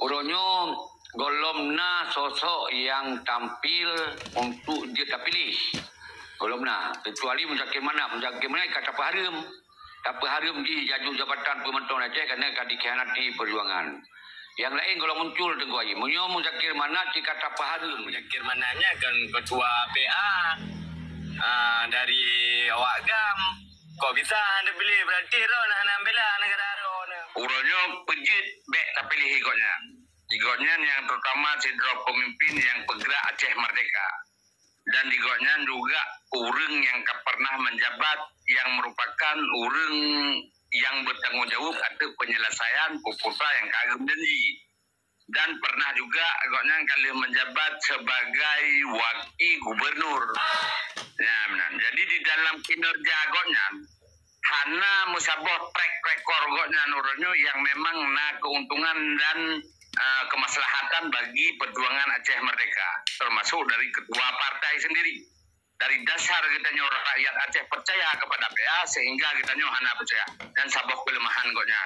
Uronyo golomna sosok yang tampil untuk dia terpilih. Golomna, kecuali Muzakir Manap kata Pak Harim. Tak Harim di jaju Jabatan Pemantauan Aceh kerana akan dikhianati perjuangan. Yang lain kalau muncul Tengku Haji. Munyo Muzakir Manap kata Pak Harim. Muzakir Manapnya kan ketua PA dari awak GAM. Kok bisa anda pilih berarti ron anda bela negara ron. Uronyo pejit bek tak pilih ikutnya. Ikutnya yang terutama sidro pemimpin yang bergerak Aceh Merdeka. Dan ikutnya juga urang yang pernah menjabat yang merupakan urang yang bertanggung jawab atas penyelesaian pupusa yang kagum janji. Dan pernah juga ikutnya kali menjabat sebagai wakil gubernur. Ya, benar. Jadi di dalam kinerja ikutnya hana musabot track record ikutnya nurunyo yang memang keuntungan dan kemaslahatan bagi perjuangan Aceh Merdeka, termasuk dari ketua partai sendiri. Dari dasar kita rakyat Aceh percaya kepada PA sehingga kita hana percaya dan sabok kelemahan koknya.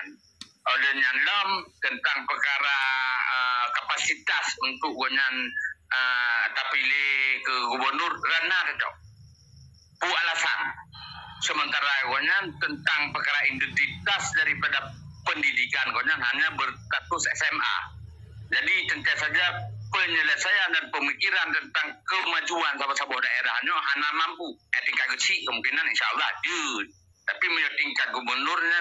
Oleh nyanlam tentang perkara kapasitas untuk koknya terpilih ke gubernur rana tetap. Bu alasan. Sementara koknya tentang perkara identitas daripada pendidikan koknya hanya berstatus SMA. Jadi tentu saja penyelesaian dan pemikiran tentang kemajuan sahabat-sahabat daerahnya hanya mampu etika kecil kemungkinan insyaAllah tapi menurut tingkat gubernurnya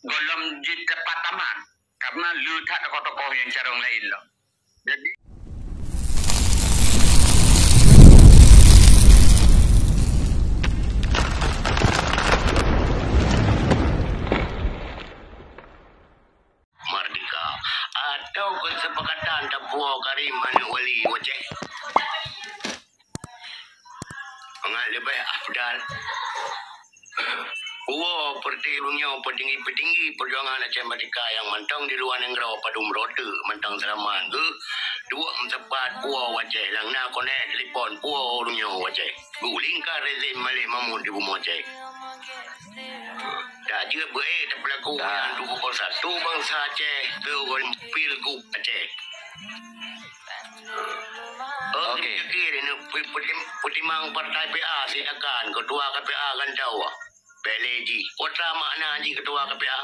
golom di tepat taman karena lu tak ada tokoh yang carong lain loh. Jadi atau kesepakatan Tapua Karim Wali Wajah enggak lebih afdal pertirungnya petinggi perjuangan Aceh Merdeka yang mantang di luar negara pada umrote mantang selamat ke dua tempat puau Wajah lang na konek telefon puau orangnya Wajah gulingkar rezim Malik Mahmud di Bumi Aceh. Tak juga baik tak berlaku yang 21 bangsa Aceh terus pilgub Aceh. Okey. Ini pertimbangan partai PA silakan ketua KPA kan tahu. Beleji. Putra makna haji ketua KPA.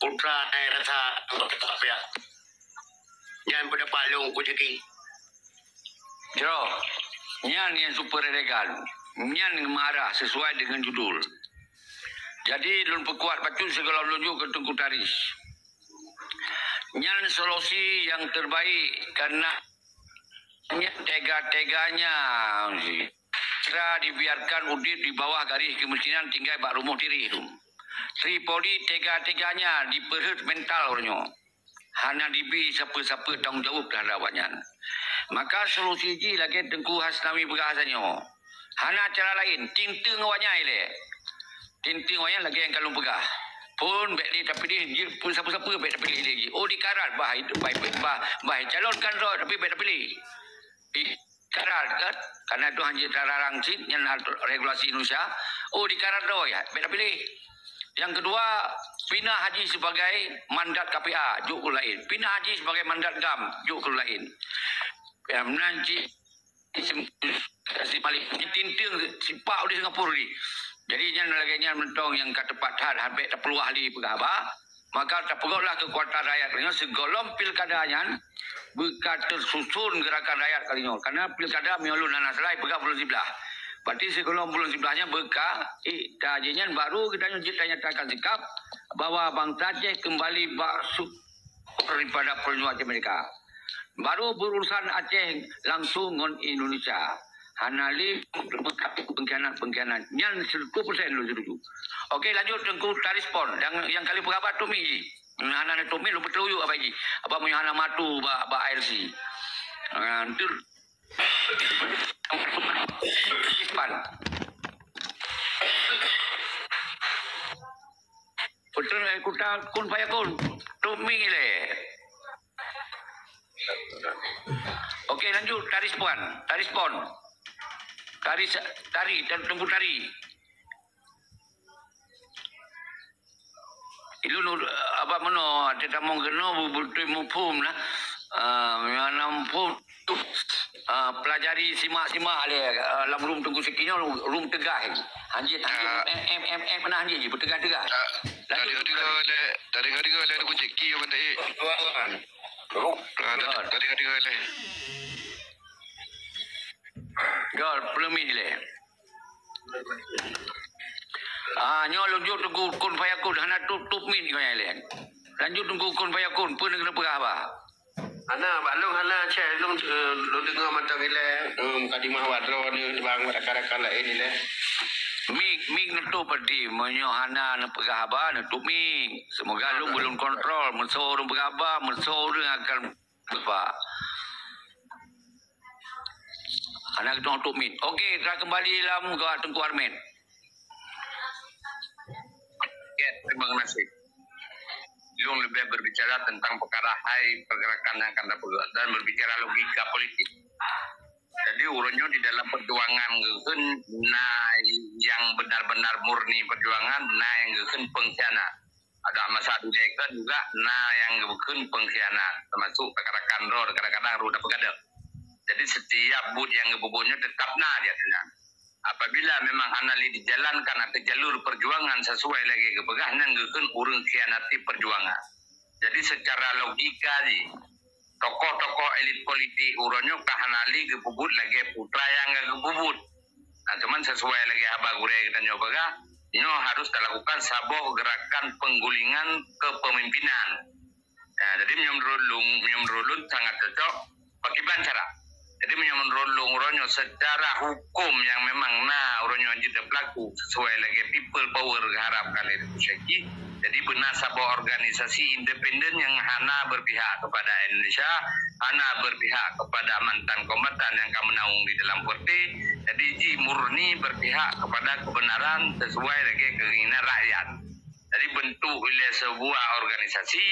Putra rasa ketua KPA. Yang pada palung kujeki. Jero. Nyan yang super elegan. Nyan marah sesuai dengan judul. Jadi lun pekuat patut segala luju ke Tengku Taris. Nyan solusi yang terbaik karena tega-teganya cara dibiarkan udip di bawah garis kemiskinan tinggal bak rumah diri itu. Tripoli tega-teganya diperhut mental orangnya. Hana dibi siapa-siapa tanggung jawab terhadapnya. Maka solusi ji lagi Tengku Hasnawi berhasannya. Hana cara lain, tinting awaknya ile. Tinting wayang lagi yang kalau pegah. Pun baik dia tapi dia pun siapa-siapa baik tak pilih lagi. Oh dikarat baik calonkan roh tapi baik tak pilih. Dikarat kan? Karena itu hanya cara rangsit yang regulasi Indonesia. Oh dikarat roh ya baik tak pilih. Yang kedua, pindah haji sebagai mandat KPA, juk lain. Pindah haji sebagai mandat GAM, juk lain. Yang nanti si paling tinting sipak di Singapura ni. Jadi yang lagi mentong yang kata pathat habis tak perlu ahli pegawai maka tak perlulah kekuatan rakyat kalinya segolong pilkadanya bukan tersusun gerakan rakyat kalinya karena pilkada miolun nanas lai pegawai bulan sebelah. Berarti segolong bulan sebelahnya berkah kajian baru kita nyatakan sikap bahwa bangsa Aceh kembali masuk daripada perjuangan mereka. Baru berurusan Aceh langsung dengan Indonesia. Hanali pengkhianat yang 10% lu setuju. Okey lanjut Tengku Tarispon yang kali perabat Tumi. Anak Tumi lu betul apa lagi? Apa punya anak matu ba IRC. Antur. Ispan. Betul kuta kun payakun. Tumi le. Okey lanjut Tarispon. Tari dan Tengku Tari. Ilu apa meno kita mau kena betul mufhum lah. Yang pun pelajari simak-simak le dalam room tunggu sekinya room tegah lagi. Anjir pernah anjir je bertegah-tegah. Tadi kau le aku ceki apa tadi? Tadi kau le. Gol pelemih le. Nyo lanjut tunggu kun fayakun hana tutup min kau yang le. Lanjut tunggu kun fayakun pun kena perah. Ana balung ana cek lu dengar macam ni le. Kadimah wadro ni bang rakan-rakan lain ni le. Ming netu peti menyo hana na pegaba netu ming. Semoga lu belum kontrol mesor pegaba mesor akan apa. Anak tu untuk min. Okey, kita kembali dalam ke Tengku Armin. Ya, terima kasih. Yung lebih berbicara tentang perkara hai pergerakan yang akan dapat dan berbicara logika politik. Jadi urunnya di dalam perjuangan geukeun yang benar-benar murni perjuangan yang geukeun pengkhianat. Ada masa dunia juga yang geukeun pengkhianat termasuk rekan-rekan kadang-kadang ruda pegadang. Jadi setiap bud yang ngebobonnya tetap dia tenang. Apabila memang anali dijalankan atau jalur perjuangan sesuai lagi kepegahnya ngeukeun urang khianati perjuangan. Jadi secara logika tokoh-tokoh elit politik uronyo kahanali gebubut lagi putra yang gebubut. Nah, cuman sesuai lagi haba gure kita nyoba nyo harus dilakukan saboh gerakan penggulingan kepemimpinan. Nah, jadi menurut sangat cocok pakai cara. Jadi menurut uronyo secara hukum yang memang uronyo jadi pelaku sesuai lagi people power harapkan itu syaki. Jadi benar sebuah organisasi independen yang hana berpihak kepada Indonesia, hana berpihak kepada mantan kombatan yang kamu naung di dalam parti. Jadi murni berpihak kepada kebenaran sesuai lagi keinginan rakyat. Jadi bentuk oleh sebuah organisasi,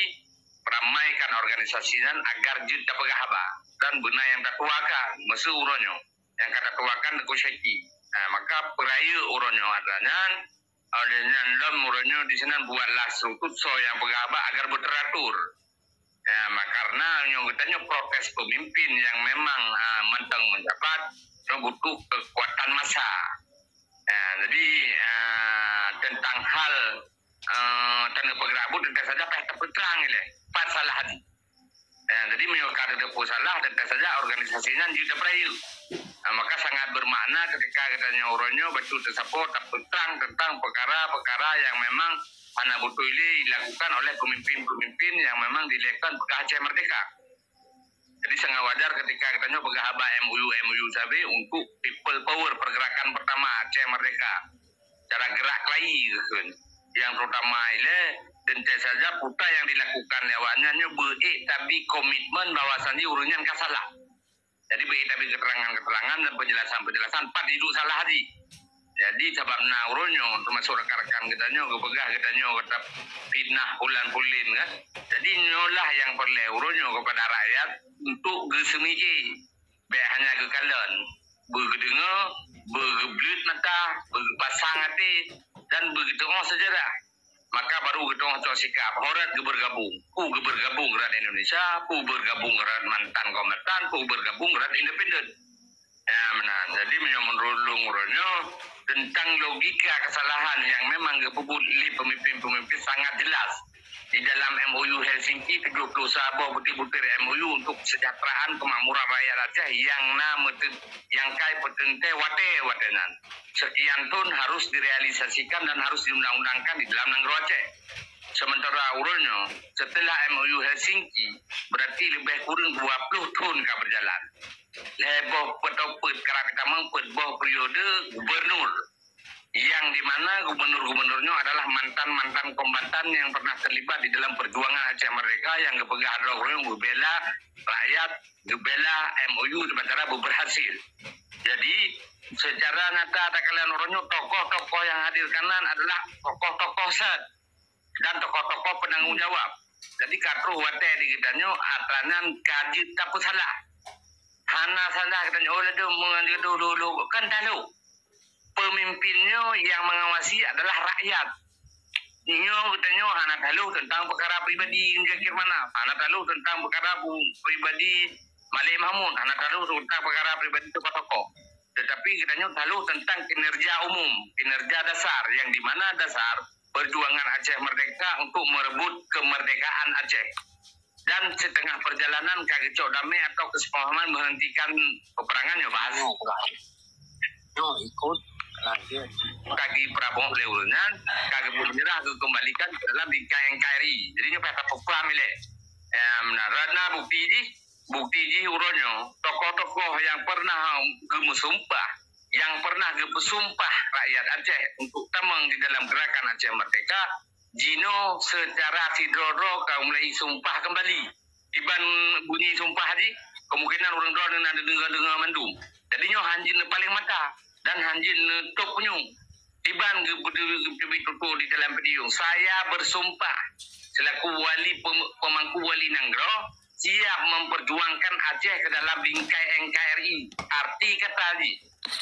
peramaikan organisasi dan agar jid dapat haba dan benar yang tak tuakan, masa uronyo yang kata tuakan kusyaki. Nah, maka peraya uronyo adanya. Olehnya dalam uronyo di sana buatlah struktur yang pegawai agar berteratur. Ya, karena yang katanya protes pemimpin yang memang mentang menjabat butuh kekuatan massa. Ya, jadi tentang hal tanda pegawai tentu saja pihak terperang ini, pas salah hati. Ya, jadi menyokar depo salah tentu saja organisasinya juga perayu. Nah, maka sangat bermakna ketika katanya uronyo betul tersapot tentang perkara-perkara yang memang mana butuh ini dilakukan oleh pemimpin-pemimpin yang memang dilakukan Aceh Merdeka. Jadi sangat wajar ketika katanya pegahaba MUU sabi untuk people power pergerakan pertama Aceh Merdeka. Cara gerak lagi yang terutama ini dan saja putra yang dilakukan lewatnya tapi komitmen bahwasannya urunnya kan salah. Jadi tapi keterangan-keterangan dan penjelasan-penjelasan pat hidup salah hadi. Jadi sebabna uronyo termasuk rekan-rekan kitanya kepegah kitanya kata fitnah pulan-pulin kan. Jadi nyolah yang perlu uronyo kepada rakyat untuk gesemiji. Baik hanya kekalian bergedengar, bergeblut mata, berpasang hati dan begitu sejarah. Maka baru kita untuk sikap horat bergabung. Bergabung gerak Indonesia, bergabung gerak mantan kombatan, bergabung gerak independen. Ya, benar. Jadi menurut tentang logika kesalahan yang memang kebubuli pemimpin-pemimpin sangat jelas. Di dalam MOU Helsinki 30 sabah butir-butir MOU untuk kesejahteraan kemakmuran rakyat Aceh yang kai petente watenan. Sekian ton harus direalisasikan dan harus diundang-undangkan di dalam negara Aceh. Sementara urunnya setelah MOU Helsinki berarti lebih kurang 20 tahun kah berjalan. Leboh petopet kerana kita mengpet boh periode gubernur yang dimana gubernur-gubernurnya adalah mantan-mantan kombatan yang pernah terlibat di dalam perjuangan Aceh Merdeka yang kepegah adalah membela rakyat, membela MOU sementara berhasil. Jadi secara nyata ada kalian orangnya tokoh-tokoh yang hadir kanan adalah tokoh-tokoh set dan tokoh-tokoh penanggung jawab. Jadi katru wate di kitanya atranan kaji tapi salah. Hana salah katanya oleh dia dulu kan tahu. Pemimpinnya yang mengawasi adalah rakyat. Nyo katanya anak halu tentang perkara pribadi Zakir Manaf, anak halu tentang perkara pribadi Malik Mahmud, anak halu tentang perkara pribadi tokoh tokoh. Tetapi katanya halu tentang kinerja umum, kinerja dasar yang di mana dasar perjuangan Aceh Merdeka untuk merebut kemerdekaan Aceh. Dan setengah perjalanan kagecok damai atau kesepahaman menghentikan peperangannya bahas. Ikut lagi. Kaki Prabowo lewunan, kaki menyerah kembalikan ke dalam bingkai NKRI. Jadinya peta pokla milik. Karena bukti ji uronyo, tokoh-tokoh yang pernah gemusumpah, yang pernah gepesumpah rakyat Aceh untuk temeng di dalam gerakan Aceh Merdeka, Jino secara sidro-dro kau mulai sumpah kembali. Tiban bunyi sumpah haji, kemungkinan orang doa dengan dengar mendung. Jadinya hanjin paling mata dan hanjin toknya. Tiban tutur di dalam video. Saya bersumpah selaku wali pemangku wali Nanggro siap memperjuangkan Aceh ke dalam bingkai NKRI. Arti kata haji,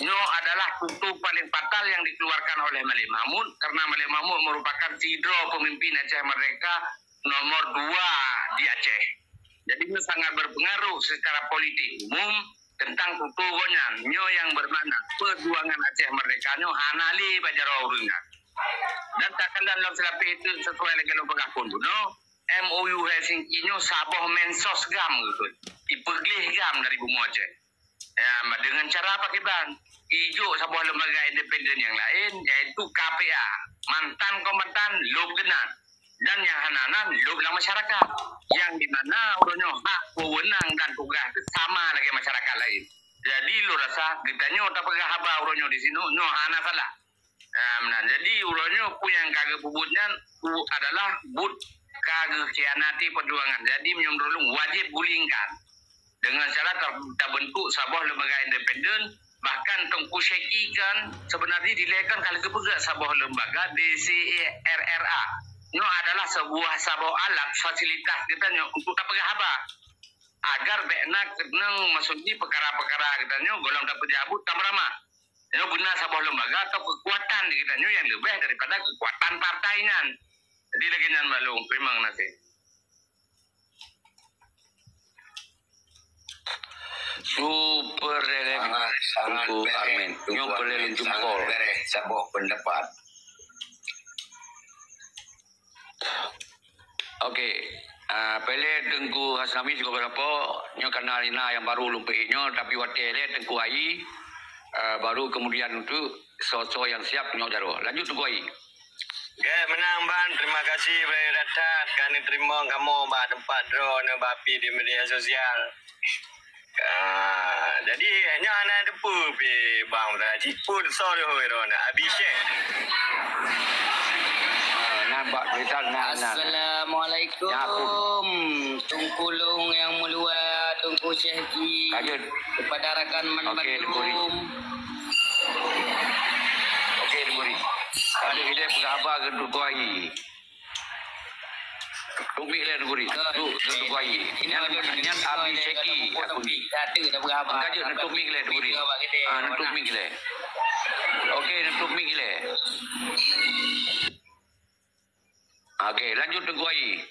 Nyo adalah tutu paling fatal yang dikeluarkan oleh Malik Mahmud karena Malik Mahmud merupakan sidro pemimpin Aceh Merdeka nomor 2 di Aceh. Jadi itu sangat berpengaruh secara politik umum tentang tutu gonyan. Nyo yang bermakna perjuangan Aceh Merdeka nyo hanali bajaro urungan. Dan takkan dalam selapi itu sesuai dengan pengakun no. MOU Helsinki nyo saboh mensos gam gitu. Ipeglih gam dari Bumi Aceh. Ya, dengan cara apa Kiban? Ijo sebuah lembaga independen yang lain yaitu KPA, mantan komandan Lub Genan dan yang hananan Lub lang masyarakat yang dimana uronyo hak wewenang dan tugas itu sama lagi masyarakat lain. Jadi lo rasa kita nyo tak pegah haba uronyo di sini nyo hana salah. Jadi uronyo ku yang kagak bubutnya adalah but kagak kianati perjuangan. Jadi menurut wajib gulingkan. Dengan cara terbentuk sebuah lembaga independen, bahkan Tengku Syeki kan sebenarnya dilekan kali kepegak sebuah lembaga DCRRA. Ini adalah sebuah alat fasilitas kita untuk tak pegah apa agar bekna kenang maksudnya perkara-perkara kita golong tak pejabat tak beramah. Ini guna sebuah lembaga atau kekuatan kita yang lebih daripada kekuatan partainya. Jadi lagi nyan balung, terima kasih. Super untuk Armin. Nyo pelelin jempol. Sabok pendapat. Okey. Pele Tengku Hasnami juga berapa nyo kenal Ina yang baru lumpai nyo tapi watele Tengku Ai baru kemudian untuk sosok yang siap nyo jaro. Lanjut Tengku Ai. Okay, menang Ban. Terima kasih Brai Ratat kerana terima kamu bah tempat drone bapi di media sosial. Jadi hanya anak depu pe bang dah cipu sorry hoi rona Abhishek. Nampak tulisan Assalamualaikum. Tungkulung yang mulia Tungku Syekhi kepada rakan Manbatum. Okey, Duri. Kali ini pengabar ke Tungku Ai. Tunggu le Duri. Tunggu Ai. Ini Abi Syeki aku ni. Dah berapa? Kaji nutup mik le Duri. Nutup mik le. Okey, nutup mik le. Okey, lanjut Tunggu Ai.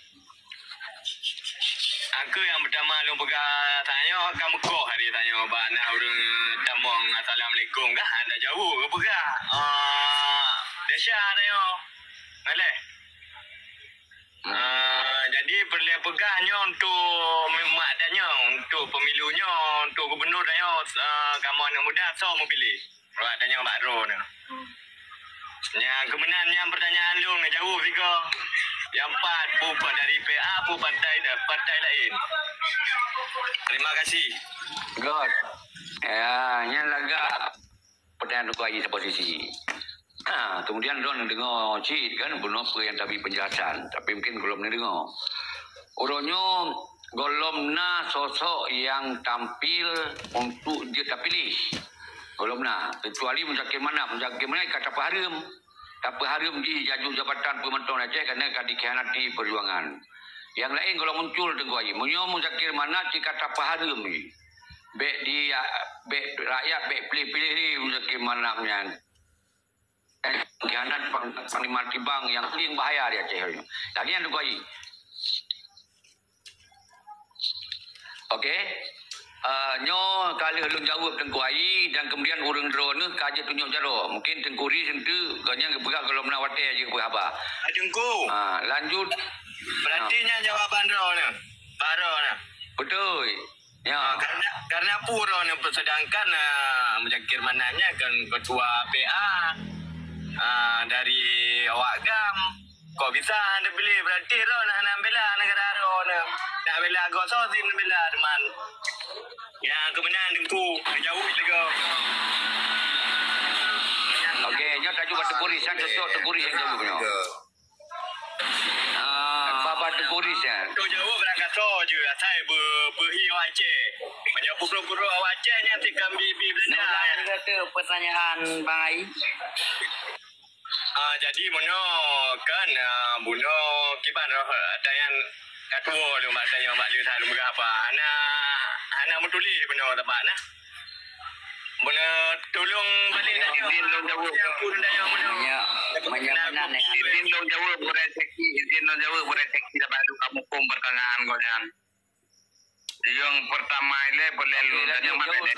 Aku yang pertama lu pegang tanya kamu kok hari tanya ba nak urang tamong assalamualaikum kah anda jauh ke pegang. Desha tanya. Ngale. Jadi perlu pegahnya untuk makdanya, untuk pemilunya, untuk gubernur tanya kamu anak muda so mau pilih. Buat tanya baru ni. Yang kemenangan yang pertanyaan lu ngejauh Viko. Yang 4 pupat dari PA pu partai lain. Terima kasih. God. Ya, yang laga pertanyaan Tunggu Ai posisi. Kemudian orang dengar cik kan belum apa yang tapi penjelasan tapi mungkin belum dengar. Orangnya golom na sosok yang tampil untuk dia tak pilih. Golom na kecuali Muzakir Manaf kata Pak Harim. Tak Harim di jaju Jabatan Pemantauan Aceh kerana dikhianati perjuangan. Yang lain kalau muncul Tengku Ai. Munyo Muzakir Manaf kata Pak Harim ni. Bek dia bek rakyat bek pilih-pilih ni Muzakir Manafnya. Kianat Panglima Tibang yang paling bahaya di Aceh. Lagi yang Tengku Ayi. Okey. Nyo kali ulun jawab Tengku Ayi dan kemudian urang drone kaje tunjuk jaro. Mungkin Tengku Ri sentu ganya bergerak kalau menawate aja berapa. Tengku. Lanjut. Berarti jawaban drone. Baru nah. Betul. Ya. Karena pura ni sedangkan menjakir mananya kan ketua PA dari awak gam. Kok bisa anda beli berarti nak bela negara nak bela agak sosim bela teman. Ya kebenaran Tengku jauh lagi. Okey, nyo tajuk Tengku Ri san Tengku Ri yang jawab nyo. Bapa Tengku Ri san. Tu jawab berangkat so je asal berhi Aceh. Banyak pura-pura Aceh nya tikam bibi belanja. Ulang kata pertanyaan Bang Ai. Jadi mono kan buno kiban ada yang ketua lu mak tanya mak lu tahu berapa. Ana mutuli buno tempat nah. Buno tolong balik tadi izin lu jawab pun dah yang buno. Ya, menyamanan ya. Izin dong jawab bereseki, izin dong jawab bereseki dapat lu kamu pun pertanyaan kau jangan. Yang pertama ini boleh lu tanya mana ni?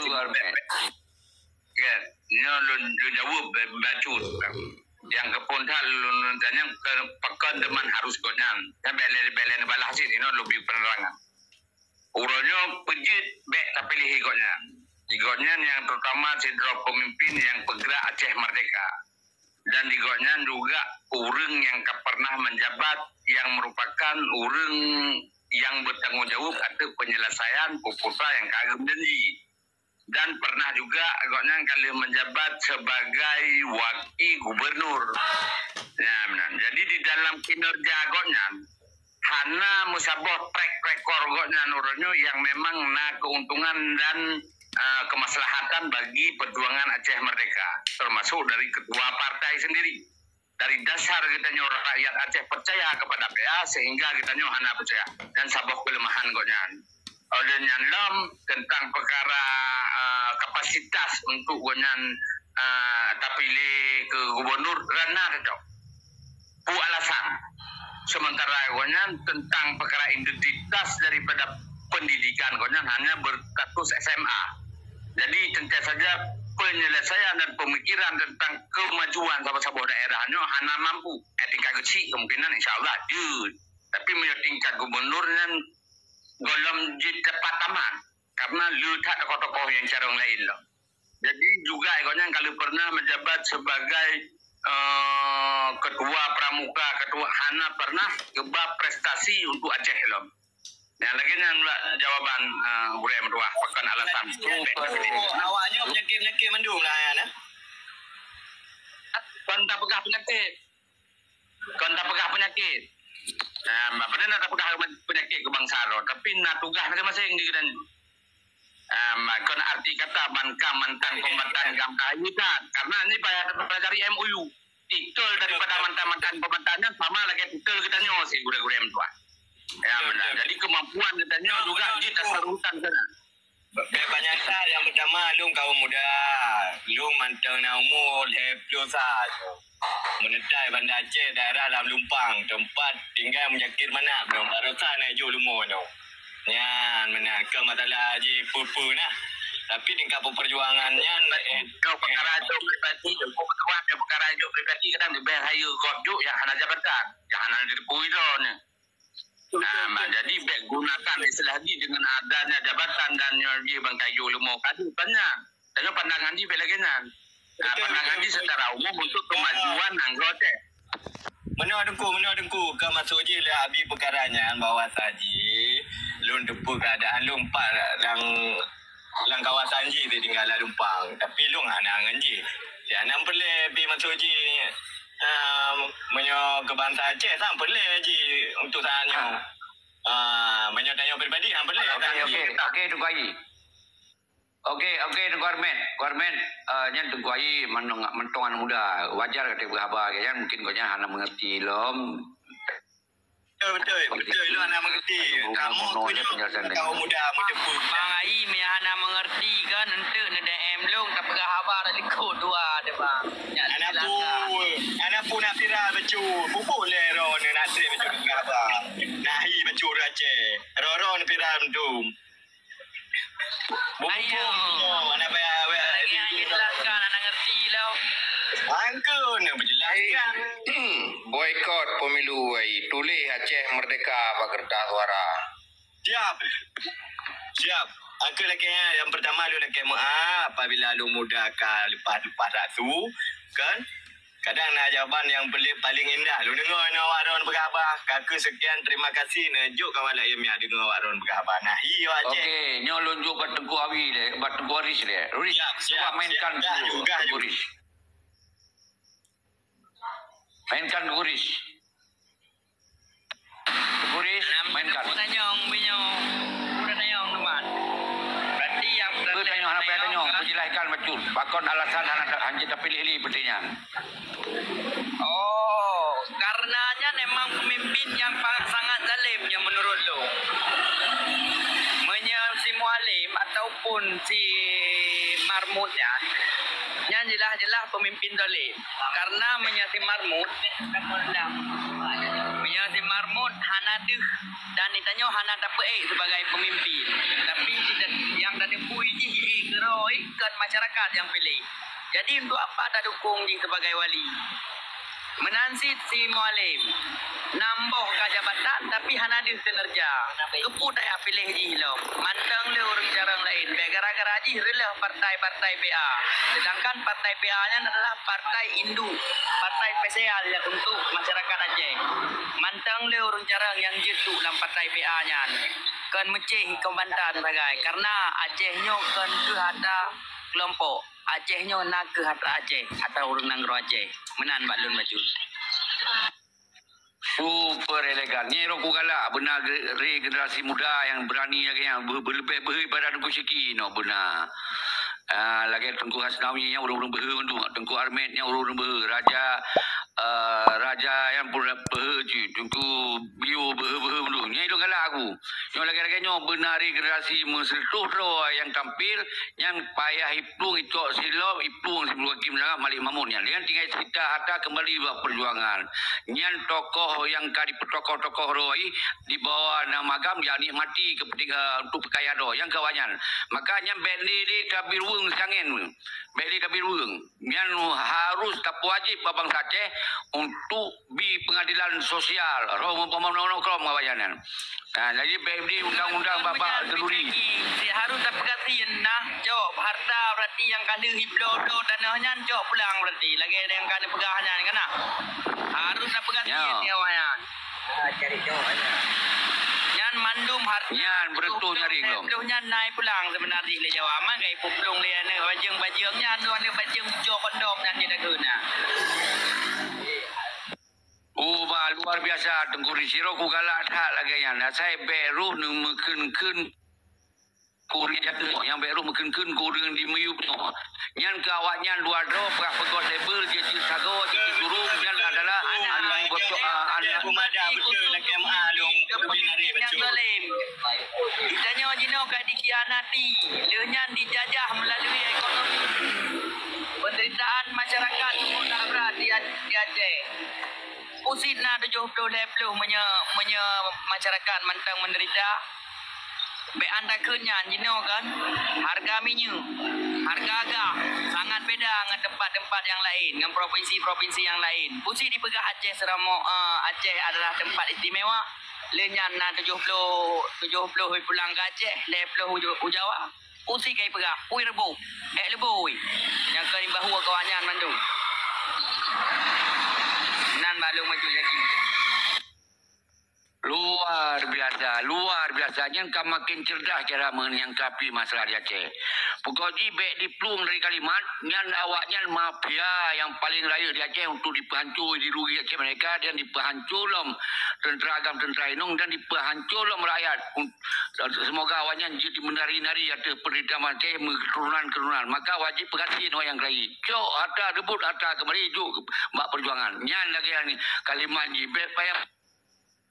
Ya, lu jawab bacut. Yang kepunta lu tanya pekan deman harus kau jangan. Ya belen balah sih ini lebih penerangan. Urutnya pejit bek tapi lihi kau jangan. Digotnya yang terutama sidro pemimpin yang bergerak Aceh Merdeka. Dan digotnya juga urang yang pernah menjabat yang merupakan urang yang bertanggung jawab atas penyelesaian pupusa yang kagum janji. Dan pernah juga agaknya kali menjabat sebagai wakil gubernur. Ya, benar. Jadi di dalam kinerja agaknya hana musabah track record agaknya nurunnya yang memang keuntungan dan kemaslahatan bagi perjuangan Aceh Merdeka, termasuk dari ketua partai sendiri. Dari dasar kita rakyat Aceh percaya kepada PA sehingga kita hana percaya dan sabah kelemahan koknya. Oleh nyalam tentang perkara kapasitas untuk gonyan tapilih ke gubernur rana tetap. Pu alasan. Sementara gonyan tentang perkara identitas daripada pendidikan gonyan hanya berstatus SMA. Jadi tentu saja penyelesaian dan pemikiran tentang kemajuan sabah-sabah daerahnya hanya mampu. Tingkat kecil kemungkinan insyaAllah dia. Tapi tingkat gubernur dan golong dapat taman. Karena lu tak ada tokoh yang carong lain lah. Jadi juga ikutnya kalau pernah menjabat sebagai ketua pramuka, ketua hana pernah gebab prestasi untuk Aceh lah. Yang lagi yang jawaban boleh mertua pekan alasan. Awaknya penyakit mendung lah ya nah. Kontak pegah penyakit. Mbak pernah nak pegah penyakit kebangsaan, tapi nak tugas masing-masing di dan kon arti kata mantan kombatan kayu kan, karena ini pelajari MOU. Titel daripada mantan kombatannya sama lagi titel kita nyo sih gura-gura M2. Ya benar. Jadi kemampuan kita juga kita serutan sana. Banyak hal yang pertama, lu kaum muda, lu manteng na umur +1. Menetai Bandar Aceh, daerah dalam Lumpang, tempat tinggal menjakir mana belum baru sana ju lumur tu. Nyan mana ke masalah haji pupu nah. Tapi tingkat perjuangannya kau perkara itu pribadi, kau ketua perkara itu pribadi kadang dibayar hayu kau juk yang hana jabatan, jangan ada dipui nih. Jadi baik gunakan istilah ini dengan adanya jabatan dan dia bangkai julumo kadu banyak. Dan pandangan dia belagenan. Pandangan dia secara umum untuk kemajuan anggota. Mana dengku ke masuk je lah habis perkaranya bawa saji. Lun depu keadaan lu empat lang kawasan je dia tinggal lah Lumpang. Tapi lu nganangan je. Ya nam perle pi masuk je. Menyo kebangsaan Aceh sam perle je untuk tanya. Menyo tanya pribadi am perle. Okey Tengku Ayi. Okey Tengku Armen nyan Tengku Ayi mentongan muda wajar kata berapa kan mungkin kau hanya mengerti lom. Betul lu anak mengerti. Kamu punya kau muda tepuk. Bang Ai hana mengerti kan ente na DM long tak pegah habar dari kod dua ada bang. Anak pun nak viral baju. Boleh ron nak trip baju ke apa. Nahi baju Aceh. Ron viral tu. Ayo. Anak bayar. Jelaskan anak ngerti lah. Angkut nak berjelaskan. Boykot pemilu ai. Tulis Aceh Merdeka Bagerta Suara. Siap. Aku lagi yang pertama lu lagi maaf apabila lu muda lepas tu kan. Kadang nak jawapan yang paling indah. Lu dengar awak ron berkhabar. Kakak sekian terima kasih nejuk kawan lak Yemia dengar awak ron berkhabar. Nah, hiyo Aceh. Okey, nyo lonjuk kat Tengku Awi le, kat Tengku Aris le. Riz, cuba mainkan dulu. Tengku Riz. Mainkan Tengku Riz. Tengku Riz, mainkan. Udah nyong, udah nyong teman. Berarti yang Aku tanya apa yang tanya, aku jelaskan betul. Bakon alasan anak hanya tak pilih bertanya. Oh, karenanya memang pemimpin yang sangat zalimnya menurut lo. Si Mualim ataupun si Marmudnya, yang jelas-jelas pemimpin zalim. Karena si Marmud, si Marmud hana deh dan ditanya hana dapat sebagai pemimpin. Tapi yang dari puji geroi kan masyarakat yang pilih. Jadi untuk apa tak dukung dia sebagai wali? Menansit si Mualim nambah ke jabatan tapi hana ada kinerja. Kepu tak pilih je lo. Mantang le orang jarang lain. Gara-gara je relah partai-partai PA. Sedangkan partai PA nya adalah partai induk, partai spesial ya untuk masyarakat Aceh. Mantang le orang jarang yang jitu dalam partai PA nya. Kan mecih komandan bagai karena Aceh nyo kan ke hata kelompok. Aceh nyo nak ke hata Aceh atau orang nanggro Aceh. Menan balun baju. Super elegan. Ni roku galak benar regenerasi muda yang berani yang berlebih pada Tengku Syeki no benar. Lagi Tengku Hasnawi yang urung behe tu, Tengku Armed yang urung behe, Raja yang pun behe je, Tengku Bio behe tu. Ni itu galak aku. Yang lagi-lagi nyo benar generasi mesertuh yang tampil yang payah iplung itu silap iplung sebelum Hakim Sangat Malik Mamun yang tinggal cerita hatta kembali buat perjuangan. Yang tokoh yang kali tokoh roi di bawah nama agam yang nikmati kepentingan untuk perkaya do yang kawanyan. Makanya beli kabir weng sangen. Beli kabir weng yang harus tak wajib babang Aceh untuk di pengadilan sosial roh pembangunan krom kawanyan. Nah, jadi BMD undang-undang babak teluri. Si harus tak perhatian nah, jawab harta berarti yang kada hiblodo tanahnya jawab pulang berarti. Lagi ada yang kada pegahnya kan nah. Harus tak perhatian dia awaknya. Cari jawabnya. Yan mandum harta. Yan betul nyari lo. Betunya naik pulang sebenarnya le jawab man kai puplung le ne bajeng-bajengnya anu ane bajeng jo kondom nan dia guna. Luar biasa Tengku Risiro ku galak tak lagi yang saya beru meken Korea yang baru mungkin kurang di meyup yang kawatnya dua drop pegot label jadi sago jadi turun yang adalah anak betul anak Pemadam betul lagi maklum kebinari betul. Ditanya jino kak dikhianati, lenyan dijajah melalui ekonomi. Penderitaan masyarakat mudah berat di Aceh. Pusitna 70 masyarakat mantang menderita. Be anda kenyang jino kan harga minyak, harga agak sangat beda dengan tempat-tempat yang lain, dengan provinsi-provinsi yang lain. Pusat dipegah Aceh seramo Aceh adalah tempat istimewa. Lenyan na 70 pulang ke Aceh, 70 Jawa. Pusat kai pegah, pui rebu, leboi. Yang kali bahu kawannya mandu. Nan balu maju lagi. Luar biasa. Yang kau makin cerdas cara menyangkapi masalah di Aceh. Pokoknya baik di plung dari kalimat, yang awaknya mafia yang paling raya di Aceh untuk dipancur dirugi Aceh mereka dan dipancur lom tentera agam tentera inung dan dipancur lom rakyat. Semoga awaknya jadi menari-nari atas penderitaan Aceh keturunan. Maka wajib perhatian orang yang lagi. Cok harta debut harta kembali juk mbak perjuangan. Yang lagi yang kalimat jibet payah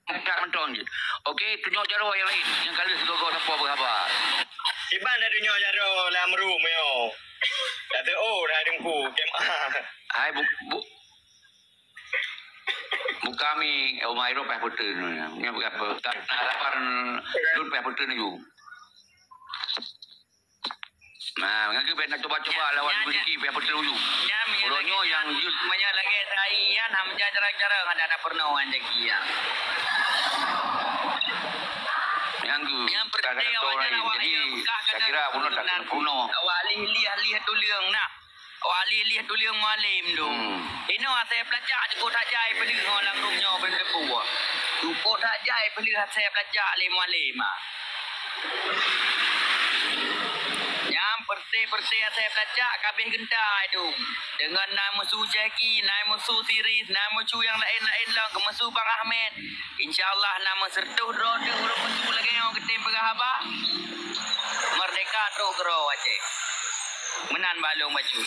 Tak mentong je. Okey, tunjuk cara yang lain. Yang kali segogo siapa berkhabar. Iban dah dunia jaro lah merum yo. Kata dah dengku kemah. Hai bu kami Umairo peh putu ni. Ni berapa? Tak harapan dun peh putu ni you. Nah, ngaku nak coba-coba lawan Bukit peh putu you. Orangnya yang jut banyak lagi saya ham cara-cara ada pernah jadi ya. Yang penting awaknya awak saya kira puno tak puno. Awak lihat tuliang nak. Awak lihat tuliang malam tu. Ini saya pelajak di kota Jai beli orang rumnya berdebu. Tu kota Jai beli saya pelajak malam. Yang perti saya pelajak kabeh gentai tu. Dengan nama Su Jackie, nama Su Siris, nama Cu yang lain-lain lah. Kemesu Bang Ahmed. InsyaAllah nama sertuh roda huruf Su lagi yang ketim berhabak. Merdeka tu kero Aceh. Menan balong maju.